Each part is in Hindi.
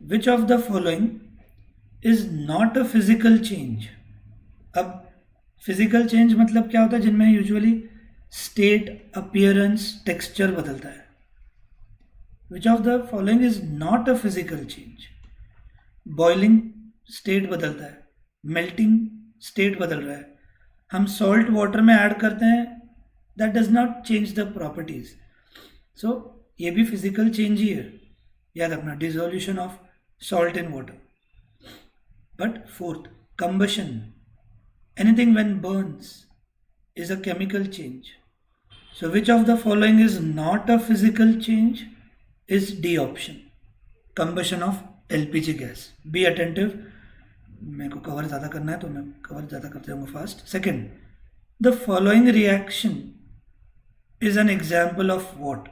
Which of the following is not a physical change. अब फिजिकल चेंज मतलब क्या होता है, जिनमें यूजुअली स्टेट, अपीयरेंस, टेक्सचर बदलता है. Which of the following is not a physical change. Boiling state बदलता है, मेल्टिंग स्टेट बदल रहा है, हम सॉल्ट वाटर में ऐड करते हैं, that does not change the properties. So ये भी फिजिकल चेंज ही है, याद रखना, dissolution of salt in water. But fourth, combustion, anything when burns is a chemical change. So which of the following is not a physical change? Is D option, combustion of LPG gas. Be attentive, मेरे को कवर ज़्यादा करना है तो मैं कवर ज़्यादा करते जाऊँगा fast. Second, the following reaction is an example of what.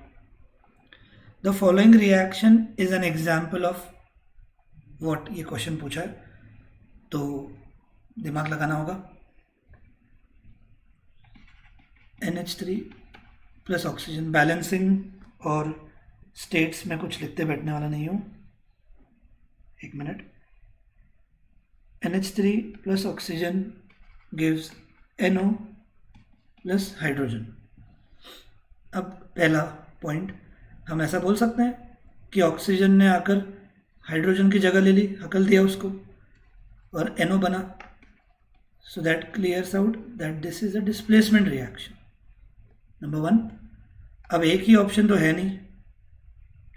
The following reaction is an example of what, ये क्वेश्चन पूछा है तो दिमाग लगाना होगा. NH3 प्लस ऑक्सीजन, बैलेंसिंग और स्टेट्स में कुछ लिखते बैठने वाला नहीं हूँ, एक minute. NH3 plus oxygen gives NO plus hydrogen. अब पहला पॉइंट, हम ऐसा बोल सकते हैं कि ऑक्सीजन ने आकर हाइड्रोजन की जगह ले ली, हकल दिया उसको और NO बना. So that clears out that this is a displacement reaction. Number one. अब एक ही ऑप्शन तो है नहीं,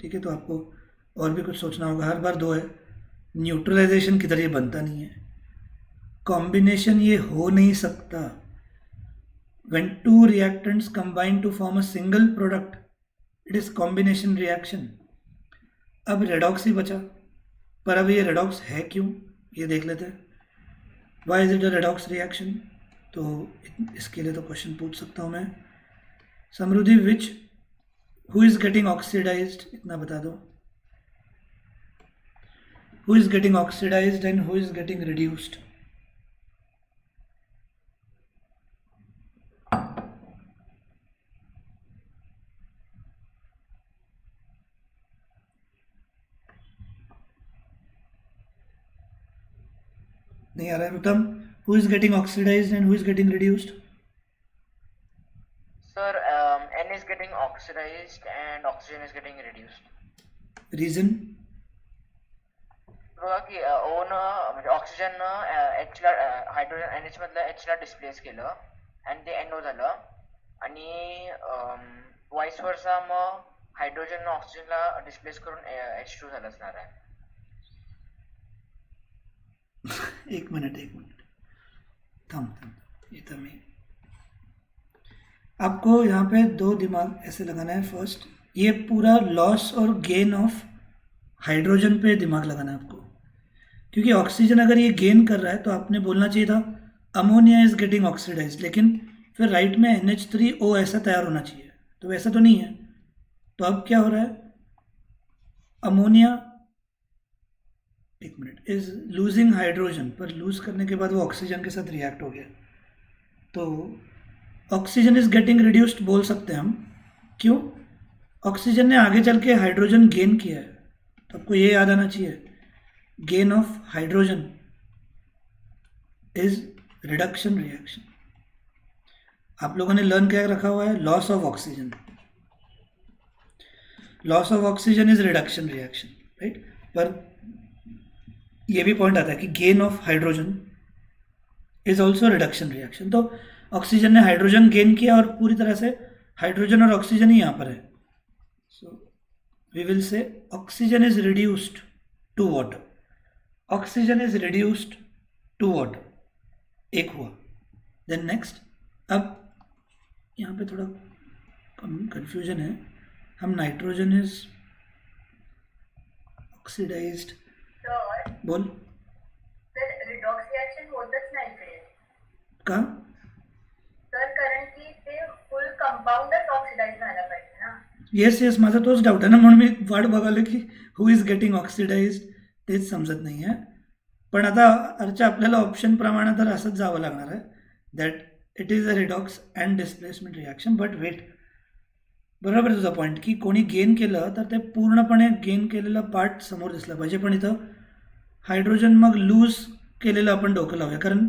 ठीक है, तो आपको और भी कुछ सोचना होगा. हर बार दो है. न्यूट्रलाइजेशन किधर, ये बनता नहीं है. कॉम्बिनेशन ये हो नहीं सकता. when two reactants combine to form a single product, it is combination reaction. अब रेडॉक्स ही बचा, पर अब ये रेडॉक्स है क्यों, ये देख लेते हैं. Why is it a redox reaction. तो इसके लिए तो क्वेश्चन पूछ सकता हूँ मैं. Samriddhi, which, who is getting oxidised, इतना बता दो. Who is getting oxidised and who is getting reduced. नहीं आ रहा है Uttam. Who is getting oxidised and who is getting reduced. Sir, N is getting oxidized and oxygen is getting reduced. Reason. बघा की O न म्हणजे ऑक्सिजन न H ला हायड्रोजन NH मधलं H ला डिस्प्लेस केलं आणि ते NO झालं आणि वाईस वर्सा मग हायड्रोजन न ऑक्सिजनला डिस्प्लेस करून H2 झालं असणार आहे. एक मिनट थम ये तो मैं आपको यहाँ पे दो दिमाग ऐसे लगाना है. फर्स्ट, ये पूरा लॉस और गेन ऑफ हाइड्रोजन पे दिमाग लगाना है आपको, क्योंकि ऑक्सीजन अगर ये गेन कर रहा है तो आपने बोलना चाहिए था अमोनिया इज गेटिंग ऑक्सीडाइज, लेकिन फिर राइट में NH3O ऐसा तैयार होना चाहिए, तो वैसा तो नहीं है. तो अब क्या हो रहा है, अमोनिया, एक मिनट, इज लूजिंग हाइड्रोजन, पर लूज करने के बाद वो ऑक्सीजन के साथ रिएक्ट हो गया, तो ऑक्सीजन इज गेटिंग रिड्यूस्ड बोल सकते हैं हम. क्यों, ऑक्सीजन ने आगे चल के हाइड्रोजन गेन किया है, तो आपको ये याद आना चाहिए, gain of hydrogen is reduction reaction. आप लोगों ने लर्न क्या रखा हुआ है, loss of oxygen. Loss of oxygen is reduction reaction, right. पर ये भी पॉइंट आता है कि gain of hydrogen is also reduction reaction. तो ऑक्सीजन ने हाइड्रोजन गेन किया और पूरी तरह से हाइड्रोजन और ऑक्सीजन ही यहाँ पर है. So we will say oxygen is reduced to water. Oxygen is reduced to water, एक हुआ. देन नेक्स्ट, अब यहाँ पे थोड़ा कंफ्यूजन है. हम नाइट्रोजन इज ऑक्सीडाइज्ड, बोल. सर रिडॉक्स रिएक्शन होतच नाही ते का. सर, कारण की ते फुल कंपाऊंडच ऑक्सिडाइज व्हायला पाहिजे ना. येस माझा तोच डाऊट आहे ना, म्हणून मी वाट बघालो की हु इज गेटिंग ऑक्सिडाइज्ड, तेच समजत नाही आहे. पण आता अर्चा आपल्याला ऑप्शन प्रमाणे तर असंच जावं लागणार आहे, that it is a redox and displacement reaction. But wait, बरोबर आहे तुझा पॉईंट की कोणी गेन केलं तर ते पूर्णपणे गेन केलेला पार्ट समोर दिसला पाहिजे, पण इथं हायड्रोजन मग लूज केलेलं आपण डोकं लावूया, कारण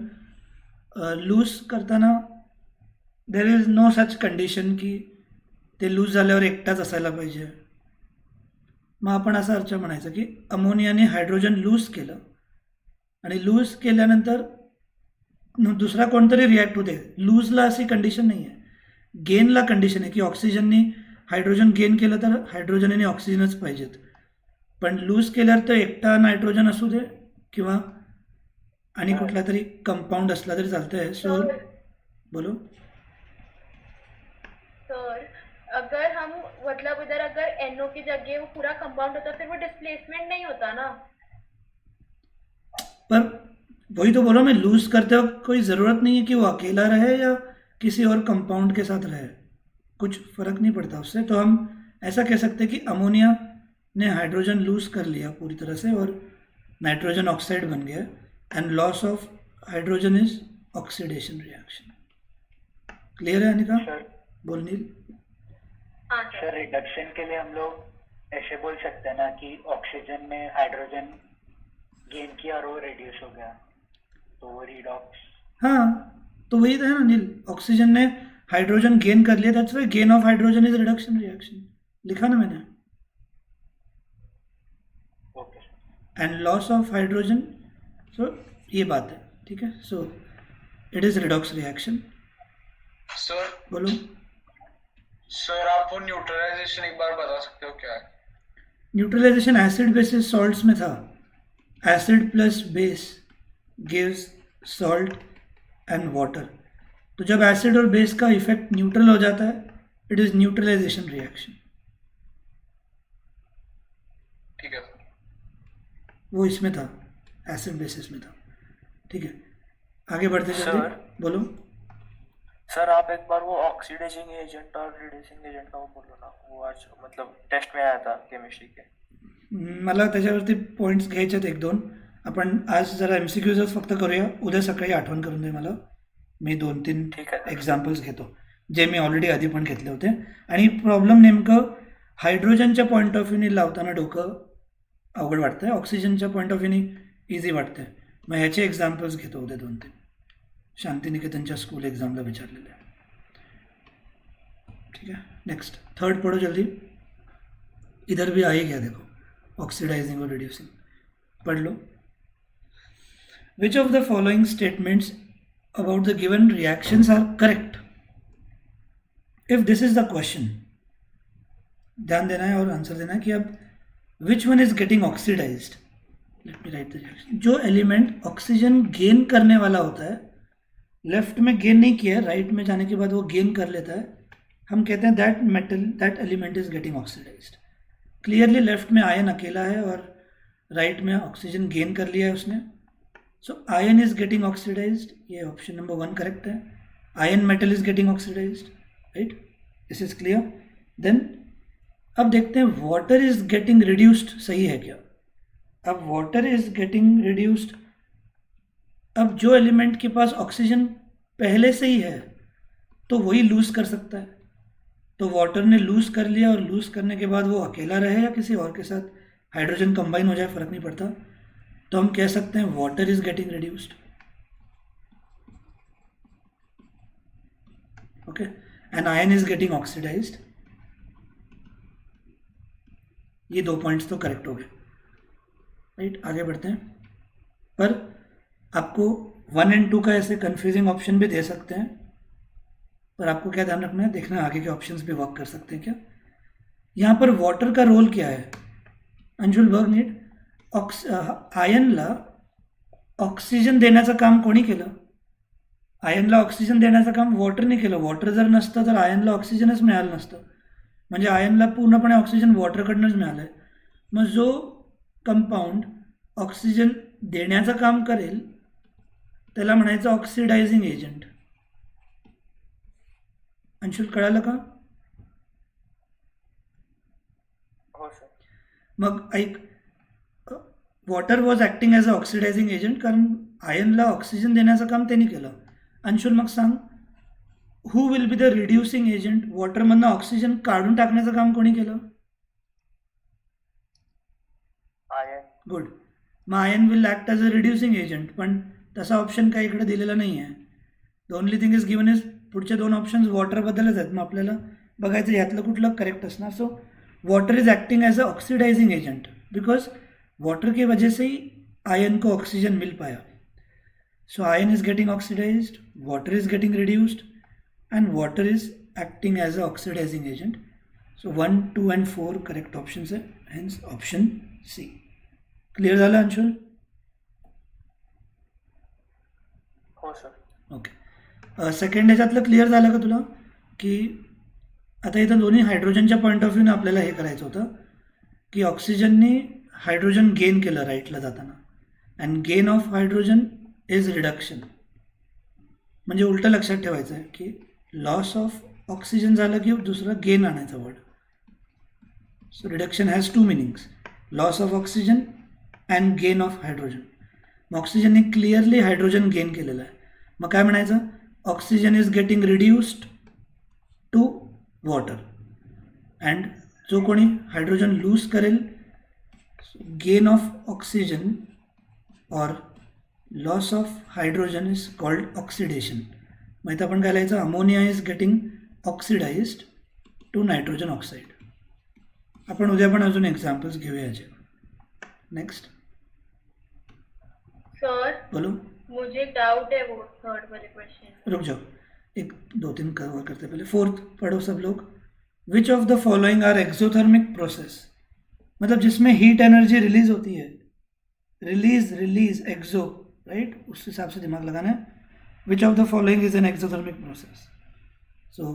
लूज करताना there is no such condition की ते लूज झाल्यावर एकटाच असायला पाहिजे. मग आपण असा अर्थ म्हणायचं की अमोनियाने हायड्रोजन लूज केलं आणि लूज केल्यानंतर दुसरा कोणतरी रिॲक्ट होते. लूजला अशी कंडिशन नाही आहे, गेनला कंडिशन आहे की ऑक्सिजनने हायड्रोजन गेन केलं तर हायड्रोजन आणि ऑक्सिजनच पाहिजेत, पण लूज केल्यावर तर एकटा नायट्रोजन असू दे किंवा आणि कुठला तरी कंपाऊंड असला तरी चालतंय. सो बोलो. सर अगर हम मतलब इधर अगर NO की जगह वो पूरा कंपाउंड होता फिर वो डिस्प्लेसमेंट नहीं होता ना. पर वही तो बोला मैं, लूज करते वक्त कोई ज़रूरत नहीं है कि वो अकेला रहे या किसी और कंपाउंड के साथ रहे, कुछ फ़र्क नहीं पड़ता उससे. तो हम ऐसा कह सकते हैं कि अमोनिया ने हाइड्रोजन लूज कर लिया पूरी तरह से और नाइट्रोजन ऑक्साइड बन गया, and loss of hydrogen is oxidation reaction. Clear है अनिका? सर बोल नील. हाँ सर सर. रिडक्शन के लिए हम लोग ऐसे बोल सकते हैं ना कि ऑक्सीजन ने हाइड्रोजन गेन किया और वो रिड्यूस हो गया, तो वो रिडॉक्स. हाँ, तो वही तो है ना नील, ऑक्सीजन ने हाइड्रोजन गेन कर लिया, that's why gain of hydrogen is reduction reaction. लिखा ना मैंने. Okay sir. And loss of hydrogen, so ये बात है, ठीक है. So it is redox reaction. Sir बोलो. सर आप वो न्यूट्रलाइजेशन एक बार बता सकते हो क्या है? न्यूट्रलाइजेशन एसिड बेसिस सॉल्ट्स में था. Acid plus base gives salt and water. तो जब एसिड और बेस का इफेक्ट न्यूट्रल हो जाता है, इट इज न्यूट्रलाइजेशन रिएक्शन. ठीक है सर. वो इसमें था, एसिड बेसिस में था. ठीक है, आगे बढ़ते चलते. सर. बोलो. सर आप एक बार वो ऑक्सीडाइजिंग एजेंट और रिड्यूसिंग एजेंट का वो बोलो ना, वो आज मतलब टेस्ट में आया था केमिस्ट्री के. मला त्याच्यावरती पॉईंट्स घ्यायचे आहेत एक दोन. आपण आज जरा MCQजच फक्त करूया, उद्या सकाळी आठवण करून दे मला. मी 2-3 ठीक आहे. एक्झाम्पल्स घेतो जे मी ऑलरेडी आधी पण घेतले होते. आणि प्रॉब्लेम नेमकं हायड्रोजनच्या पॉईंट ऑफ व्ह्यूने लावताना डोकं अवघड वाटतं आहे, ऑक्सिजनच्या पॉईंट ऑफ व्ह्यूने इझी वाटतं आहे. मग ह्याचे एक्झाम्पल्स घेतो उद्या 2-3. शांतिनिकेतनच्या स्कूल एग्जामला विचारलेले आहे. ठीक है, नेक्स्ट थर्ड पढ़ो जल्दी. इधर भी आ ही गया देखो, ऑक्सीडाइजिंग और रिड्यूसिंग. पढ़ लो. Which of the following statements about the given reactions are correct? If this is the question, ध्यान देना है और आंसर देना है कि अब which one is getting oxidised. Let me write the reaction. जो एलिमेंट ऑक्सीजन गेन करने वाला होता है, लेफ्ट में गेन नहीं किया है, राइट में जाने के बाद वो गेन कर लेता है, हम कहते हैं that metal, that element is getting oxidised. Clearly left में आयन अकेला है और राइट में ऑक्सीजन गेन कर लिया है उसने. So iron is getting oxidised, ये ऑप्शन नंबर 1 करेक्ट है. Iron metal is getting oxidised, right. This is clear. Then अब देखते हैं वाटर इज गेटिंग रिड्यूस्ड सही है क्या. अब वाटर इज गेटिंग रिड्यूस्ड, अब जो एलिमेंट के पास ऑक्सीजन पहले से ही है तो वही लूज कर सकता है. तो वाटर ने लूज कर लिया और लूज करने के बाद वो अकेला रहे या किसी और के साथ हाइड्रोजन कंबाइन हो जाए, फर्क नहीं पड़ता. तो हम कह सकते हैं water is getting reduced. Okay, and iron is getting oxidised. ये 2 पॉइंट्स तो करेक्ट हो गए, राइट. आगे बढ़ते हैं. पर आपको 1 और 2 का ऐसे कंफ्यूजिंग ऑप्शन भी दे सकते हैं, पर आपको क्या ध्यान रखना है, देखना आगे के ऑप्शंस भी वर्क कर सकते हैं क्या. यहाँ पर वाटर का रोल क्या है. अंजुल बर्गनीट, आयनला ऑक्सिजन देण्याचं काम कोणी केलं. आयनला ऑक्सिजन देण्याचं काम वॉटरने केलं. वॉटर जर नसतं तर आयनला ऑक्सिजनच मिळालं नसतं. म्हणजे आयनला पूर्णपणे ऑक्सिजन वॉटरकडनंच मिळालं आहे. मग जो कंपाऊंड ऑक्सिजन देण्याचं काम करेल त्याला म्हणायचं ऑक्सिडायझिंग एजंट. अंशुल कळालं का. हो सर. मग ऐक, water was acting as a oxidizing agent कारण आयनला ऑक्सिजन देण्याचं काम त्यांनी केलं. अंशुल मग सांग, who will be the reducing agent? वॉटरमधनं ऑक्सिजन काढून टाकण्याचं काम कोणी केलं? आयन. गुड. मग iron will act as a reducing agent, पण तसा ऑप्शन काही इकडे दिलेला नाही आहे. The only thing is given is पुढचे दोन ऑप्शन्स वॉटरबद्दलच आहेत. मग आपल्याला बघायचं यातलं कुठलं करेक्ट असणार. So water is acting as a oxidising agent because water की वजह से ही आयन को ऑक्सीजन मिल पाया. So iron is getting oxidised, water is getting reduced and water is acting as a oxidizing agent. So 1, 2 and 4 correct options are, hence option C. Clear झालं अंशुल? हो सर. ओके. सेकंड ह्याच्यातलं क्लिअर झालं का तुला? की आता इथं दोन्ही हायड्रोजनच्या पॉईंट ऑफ व्ह्यूने आपल्याला हे करायचं होतं की ऑक्सिजनने हायड्रोजन गेन केलं राईटला जाताना, and gain of hydrogen is reduction. म्हणजे उलटं लक्षात ठेवायचं आहे की लॉस ऑफ ऑक्सिजन झालं की दुसरं गेन आणायचा word. So reduction has two meanings, loss of oxygen and gain of hydrogen. मग ऑक्सिजनने क्लिअरली हायड्रोजन गेन केलेलं आहे. मग काय म्हणायचं? Oxygen is getting reduced to water, and जो कोणी हायड्रोजन लूज करेल, गेन ऑफ ऑक्सिजन और loss of hydrogen is called oxidation. मग इथं आपण काय लिहायचं? Ammonia is getting oxidised to nitrogen oxide. आपण उद्या पण अजून एक्झाम्पल्स घेऊया याचे. नेक्स्ट सर बोलो. मुझे डाउट है वो थर्ड वाले क्वेश्चन. रुक जाओ, 1, 2, 3 कवर करते पहले. फोर्थ पढ़ो सब लोग. Which of the following are exothermic process? मतलब जिसमें हीट एनर्जी रिलीज होती है. Release exo, right? उस हिसाब से दिमाग लगाना है. Which of the following is an exothermic process? So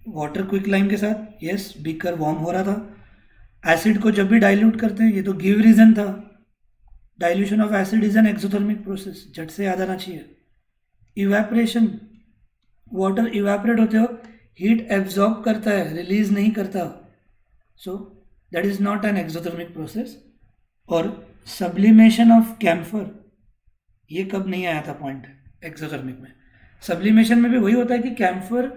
water quick lime के साथ, यस, बीकर वार्म हो रहा था. एसिड को जब भी डाइल्यूट करते हैं, ये तो गिव रीजन था. Dilution of acid is an exothermic process, झट से याद आना चाहिए. इवेपरेशन, वाटर इवेपरेट होते वक्त हीट एब्जॉर्ब करता है, रिलीज नहीं करता. So that is not an exothermic process. और सब्लिमेशन ऑफ कैम्फर, ये कब नहीं आया था पॉइंट एक्सोथर्मिक में? सब्लिमेशन में भी वही होता है कि कैम्फर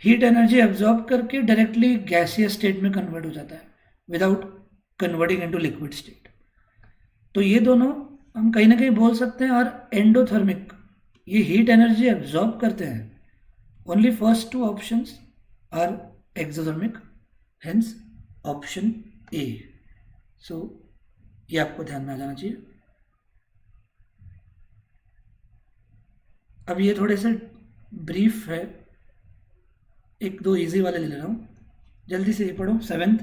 हीट एनर्जी एब्जॉर्ब करके डायरेक्टली गैसियस स्टेट में कन्वर्ट हो जाता है without converting into liquid state. तो ये दोनों हम कहीं ना कहीं बोल सकते हैं और एंडोथर्मिक, ये हीट एनर्जी एब्जॉर्ब करते हैं. Only first two options are exothermic, hence option A. So ये आपको ध्यान में आ जाना चाहिए. अब ये थोड़े से ब्रीफ है, 1, 2 इजी वाले ले रहा हूँ, जल्दी से ये पढ़ो. 7th,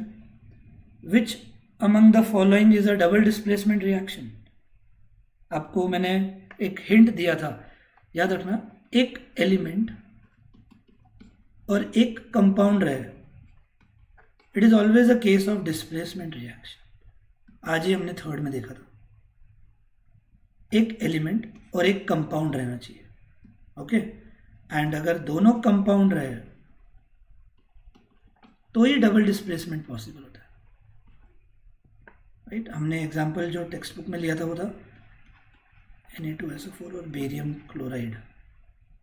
which among the following is a double displacement reaction? आपको मैंने एक हिंट दिया था, याद रखना. एक एलिमेंट और एक कंपाउंड रहे, it is always a case of displacement reaction. आज ही हमने थर्ड में देखा था. एक एलिमेंट और एक कंपाउंड रहना चाहिए, ओके. एंड अगर दोनों कंपाउंड रहे तो ही डबल डिस्प्लेसमेंट पॉसिबल होता है, राइट? हमने एग्जांपल जो टेक्स्ट बुक में लिया था वो था Na2SO4 और बेरियम क्लोराइड,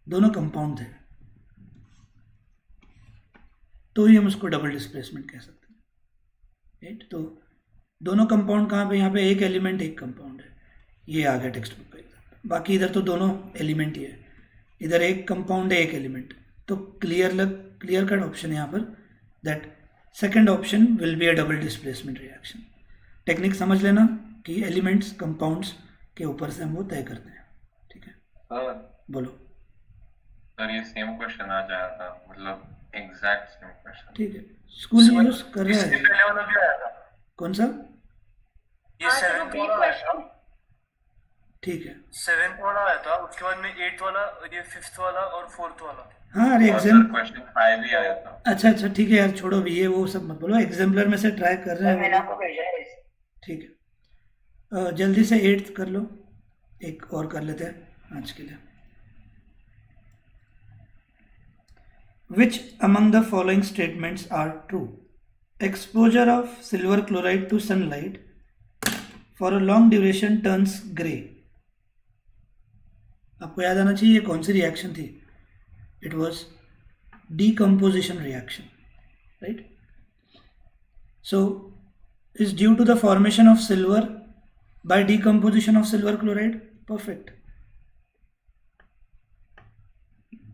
दोनों कंपाउंड थे, तो ही हम उसको डबल डिस्प्लेसमेंट कह सकते हैं, राइट? तो दोनों कंपाउंड कहाँ पे? यहाँ पे एक एलिमेंट एक कंपाउंड है, ये आ गया टेक्स्ट बुक का एग्जाम्पल. बाकी इधर तो दोनों एलिमेंट ही है, इधर एक कंपाउंड है एक एलिमेंट. तो क्लियर कट ऑप्शन है यहाँ पर, that second option will be a double displacement reaction. Technique समझ लेना कि एलिमेंट्स कंपाउंड्स के ऊपर से हम वो तय करते हैं, ठीक है? सर बोलो. सर ये सेम क्वेश्चन आ जाया था, मतलब एग्जैक्ट सेम क्वेश्चन. ठीक है, स्कूल यूज कर रहा इससे है. पहले वाला भी आया था. कौन सा? ये हाँ, तो 7th repeat वाला आया था. question. ठीक है. 7th वाला आया था, उसके बाद में 8th वाला, ये 5th वाला और 4th वाला. हाँ, अरे और एग्जाम. सर क्वेश्चन 5 भी आया था. अच्छा ठीक है यार, छोड़ो भी ये वो सब मत बोलो. एग्जाम्पलर में से ट्राई कर रहे मैंने हैं, आपको भेजा है. ठीक है. जल्दी से 8th कर लो, एक और कर लेते हैं आज के लिए. Which among the following statements are true? Exposure of silver chloride to sunlight for a long duration turns gray. आपको याद आना चाहिए ये कौन सी रिएक्शन थी. It was decomposition reaction, right? So is due to the formation of silver by decomposition of silver chloride. Perfect.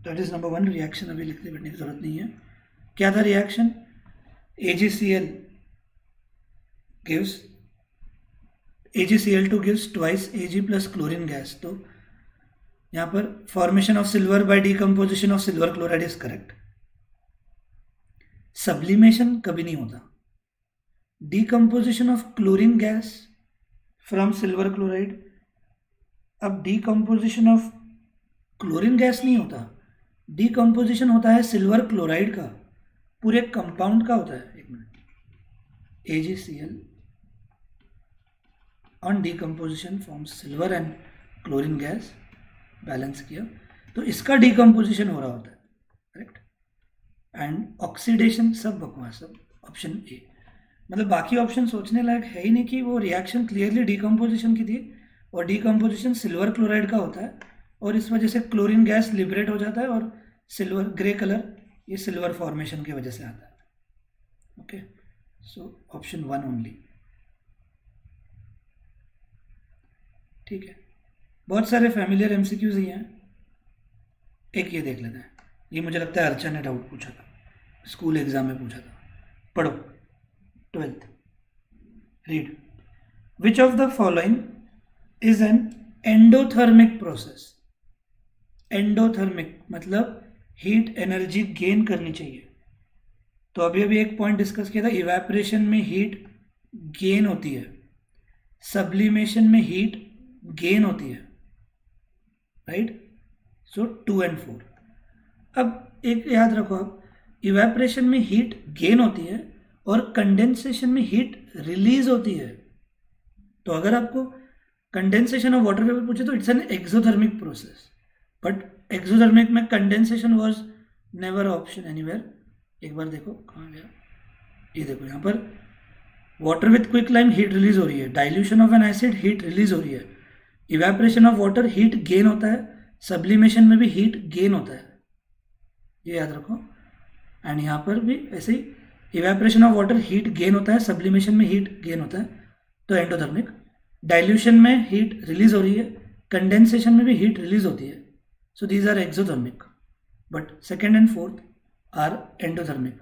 That is number one reaction. अभी लिखने बैठने की जरूरत नहीं है. क्या था reaction? AgCl gives AgCl2 gives twice Ag plus chlorine gas. तो यहाँ पर formation of silver by decomposition of silver chloride is correct. Sublimation कभी नहीं होता. Decomposition of chlorine gas from silver chloride. अब decomposition of chlorine gas नहीं होता. Decomposition होता है silver chloride का. पूरे कंपाउंड का होता है. एक minute. AgCl on decomposition forms silver and chlorine gas. Balance किया तो इसका डिकम्पोजिशन हो रहा होता है. करेक्ट. एंड ऑक्सीडेशन सब बकवास. सब ऑप्शन ए. मतलब बाकी ऑप्शन सोचने लायक है ही नहीं कि वो रिएक्शन क्लियरली डिकम्पोजिशन की थी और डिकम्पोजिशन सिल्वर क्लोराइड का होता है और इस वजह से क्लोरीन गैस लिबरेट हो जाता है और सिल्वर ग्रे कलर ये सिल्वर फॉर्मेशन की वजह से आता है. ओके. So option 1 only. ठीक है. बहुत सारे फैमिलियर एमसीक्यूज ही हैं. एक ये देख लेते हैं. ये मुझे लगता है अर्चना ने डाउट पूछा था, स्कूल एग्जाम में पूछा था. पढ़ो. 12th. Read. Which of the following is an endothermic process. Endothermic मतलब हीट एनर्जी गेन करनी चाहिए. तो अभी एक पॉइंट डिस्कस किया था. इवेपोरेशन में हीट गेन होती है, सब्लिमेशन में हीट गेन होती है. राइट. So 2 and 4. अब एक याद रखो आप, इवेपोरेशन में हीट गेन होती है और कंडेंसेशन में हीट रिलीज होती है. तो अगर आपको कंडेंसेशन ऑफ वाटर वेपर पूछे तो it's an exothermic process. But exothermic में condensation was never option anywhere. एक बार देखो कहाँ गया. ये देखो यहाँ पर water with quick lime heat release हो रही है. Dilution of an acid heat release हो रही है. Evaporation of water heat gain होता है. सब्लिमेशन में भी हीट गेन होता है. ये याद रखो. एंड यहाँ पर भी ऐसे ही evaporation of water heat gain होता है, सब्लिमेशन में हीट गेन होता है. तो एंडोथर्मिक. डाइल्यूशन में हीट रिलीज हो रही है, कंडेंसेशन में भी हीट रिलीज होती है. So these are exothermic. But second and fourth are endothermic.